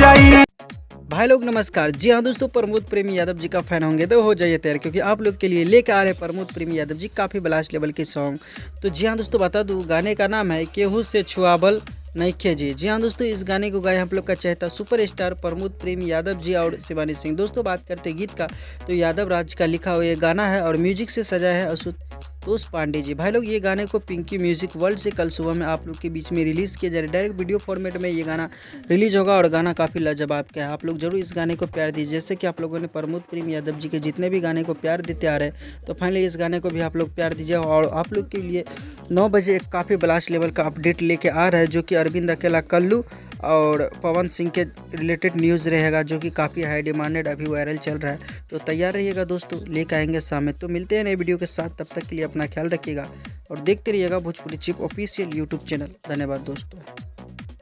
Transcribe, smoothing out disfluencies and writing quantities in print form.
जाई। भाई लोग नमस्कार। जी हाँ दोस्तों, प्रमोद प्रेमी यादव जी का फैन होंगे तो हो जाइए तैयार, क्योंकि आप लोग के लिए लेकर आ रहे हैं प्रमोद प्रेमी यादव जी काफ़ी ब्लास्ट लेवल के सॉन्ग। तो जी हाँ दोस्तों, बता दूँ गाने का नाम है केहू से छुआबल नइखे जी। जी हाँ दोस्तों, इस गाने को गाए हम लोग का चहेता सुपरस्टार प्रमोद प्रेमी यादव जी और शिवानी सिंह। दोस्तों बात करते हैं गीत का, तो यादव राज का लिखा हुआ ये गाना है और म्यूजिक से सजा है आशुतोष पांडे जी। भाई लोग ये गाने को पिंकी म्यूजिक वर्ल्ड से कल सुबह में आप लोग के बीच में रिलीज़ किया जा रहा है। डायरेक्ट वीडियो फॉर्मेट में ये गाना रिलीज होगा और गाना काफ़ी लाजवाब का है। आप लोग जरूर इस गाने को प्यार दीजिए, जैसे कि आप लोगों ने प्रमोद प्रेमी यादव जी के जितने भी गाने को प्यार देते आ रहे हैं, तो फाइनली इस गाने को भी आप लोग प्यार दीजिए। और आप लोग के लिए 9 बजे एक काफ़ी ब्लास्ट लेवल का अपडेट लेके आ रहा है, जो कि अरविंद अकेला कल्लू और पवन सिंह के रिलेटेड न्यूज़ रहेगा, जो कि काफ़ी हाई डिमांडेड अभी वायरल चल रहा है। तो तैयार रहिएगा दोस्तों, लेकर आएंगे सामने। तो मिलते हैं नए वीडियो के साथ, तब तक के लिए अपना ख्याल रखिएगा और देखते रहिएगा Bhojpuri chip official YouTube channel. धन्यवाद दोस्तों।